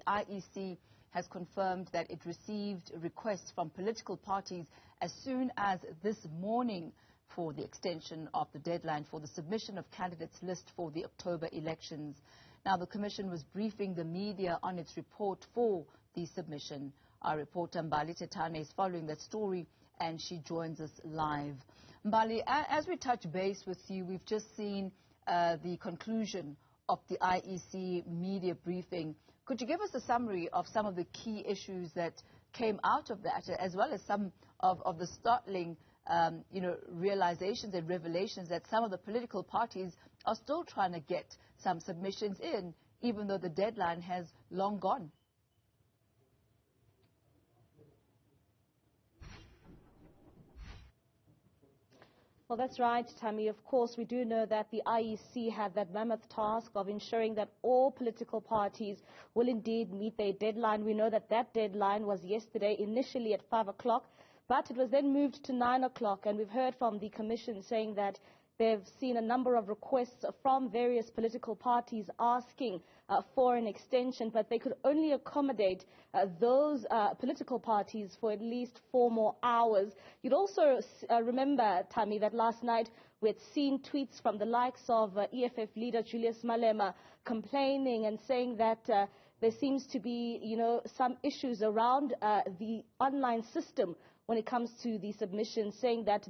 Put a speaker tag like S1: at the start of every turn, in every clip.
S1: IEC has confirmed that it received requests from political parties as soon as this morning for the extension of the deadline for the submission of candidates list for the October elections. Now, the Commission was briefing the media on its report for the submission. Our reporter Mbali Tetane is following that story, and she joins us live. Mbali, as we touch base with you, we've just seen the conclusion of the IEC media briefing. Could you give us a summary of some of the key issues that came out of that, as well as some of the startling realizations and revelations that some of the political parties are still trying to get some submissions in, even though the deadline has long gone?
S2: Well, that's right, Tammy. Of course, we do know that the IEC had that mammoth task of ensuring that all political parties will indeed meet their deadline. We know that that deadline was yesterday, initially at 5 o'clock, but it was then moved to 9 o'clock. And we've heard from the Commission saying that they've seen a number of requests from various political parties asking for an extension, but they could only accommodate those political parties for at least 4 more hours. You'd also remember, Tammy, that last night we had seen tweets from the likes of EFF leader Julius Malema complaining and saying that there seems to be, some issues around the online system when it comes to the submission, saying that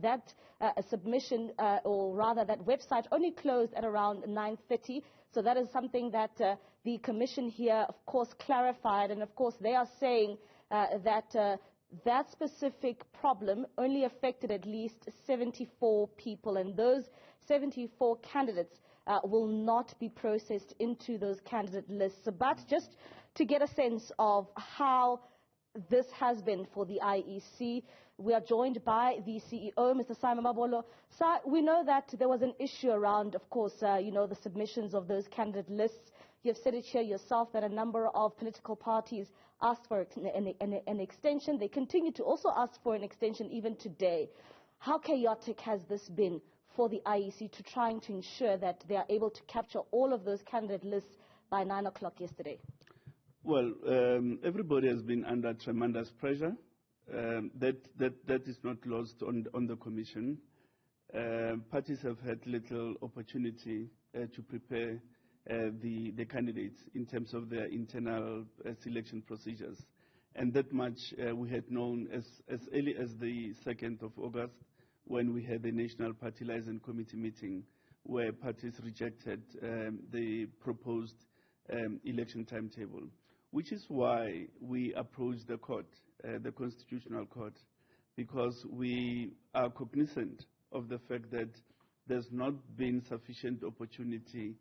S2: submission, or rather that website, only closed at around 9:30. So that is something that the Commission here, of course, clarified. And, of course, they are saying that that specific problem only affected at least 74 people. And those 74 candidates will not be processed into those candidate lists. But just to get a sense of how this has been for the IEC, we are joined by the CEO, Mr. Mamabolo. Sir, we know that there was an issue around, of course, the submissions of those candidate lists. You've said it here yourself that a number of political parties asked for an extension. They continue to also ask for an extension even today. How chaotic has this been for the IEC to trying to ensure that they are able to capture all of those candidate lists by 9 o'clock yesterday?
S3: Well, everybody has been under tremendous pressure. That is not lost on the Commission. Parties have had little opportunity to prepare the candidates in terms of their internal selection procedures. And that much we had known as early as the 2nd of August, when we had the National Party Liaison Committee meeting, where parties rejected the proposed election timetable, which is why we approached the court, the Constitutional Court, because we are cognizant of the fact that there's not been sufficient opportunity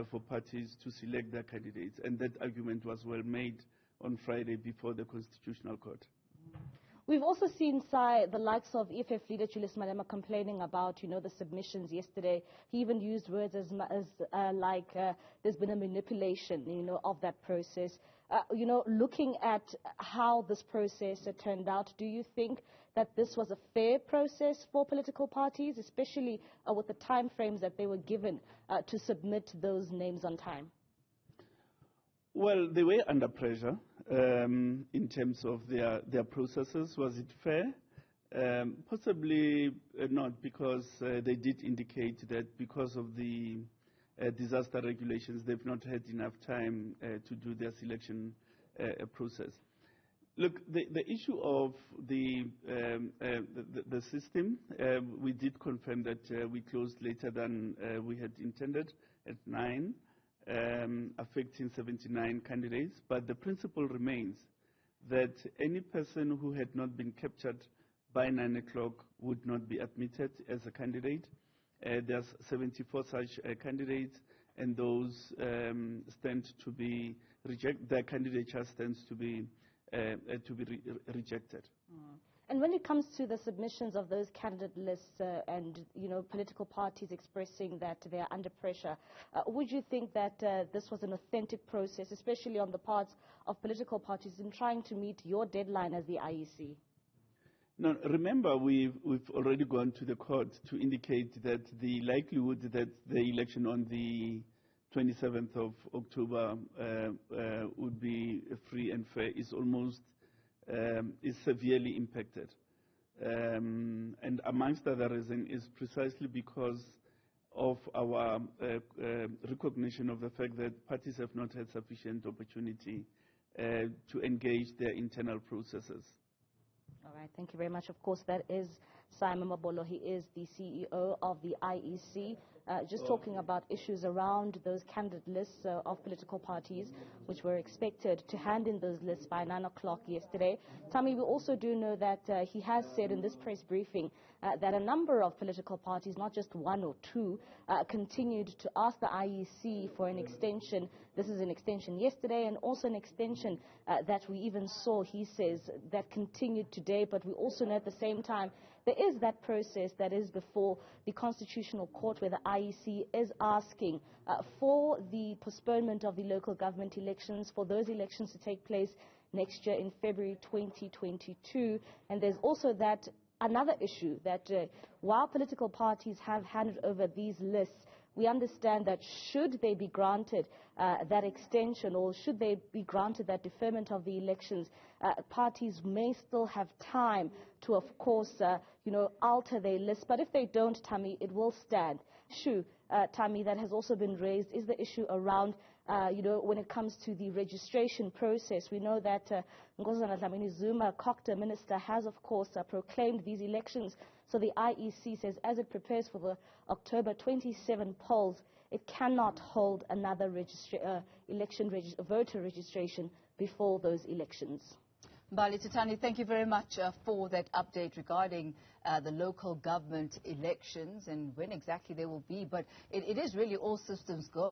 S3: for parties to select their candidates. And that argument was well made on Friday before the Constitutional Court.
S2: We've also seen, Sai, the likes of EFF leader Julius Malema complaining about, the submissions yesterday. He even used words as like there's been a manipulation, of that process. Looking at how this process turned out, do you think that this was a fair process for political parties, especially with the time frames that they were given to submit those names on time?
S3: Well, they were under pressure in terms of their processes. Was it fair? Possibly not, because they did indicate that because of the disaster regulations, they've not had enough time to do their selection process. Look, the issue of the system, we did confirm that we closed later than we had intended at 9. Affecting 79 candidates, but the principle remains that any person who had not been captured by 9 o'clock would not be admitted as a candidate. There's 74 such candidates, and those stand to be rejected. Their candidature stands to be rejected.
S2: And when it comes to the submissions of those candidate lists and, political parties expressing that they are under pressure, would you think that this was an authentic process, especially on the parts of political parties in trying to meet your deadline as the IEC?
S3: No, remember, we've already gone to the court to indicate that the likelihood that the election on the 27th of October would be free and fair is almost is severely impacted. And amongst other reasons is precisely because of our recognition of the fact that parties have not had sufficient opportunity to engage their internal processes.
S2: All right, thank you very much. Of course, that is Simon Mamabolo. He is the CEO of the IEC. Just talking about issues around those candidate lists of political parties, which were expected to hand in those lists by 9 o'clock yesterday. Tammy, we also do know that he has said in this press briefing that a number of political parties, not just one or two, continued to ask the IEC for an extension. This is an extension yesterday and also an extension that we even saw, he says, that continued today. But we also know at the same time there is that process that is before the Constitutional Court where the IEC is asking for the postponement of the local government elections, for those elections to take place next year in February 2022. And there's also that another issue that while political parties have handed over these lists, we understand that should they be granted that extension or should they be granted that deferment of the elections, parties may still have time to, of course, alter their list. But if they don't, Tammy, it will stand. Tammy, that has also been raised is the issue around, when it comes to the registration process. We know that Nkosazana Dlamini-Zuma, COCTA minister, has, of course, proclaimed these elections. So the IEC says as it prepares for the October 27 polls, it cannot hold another voter registration before those elections.
S1: Mbali Titani, thank you very much for that update regarding the local government elections and when exactly they will be. But it is really all systems go.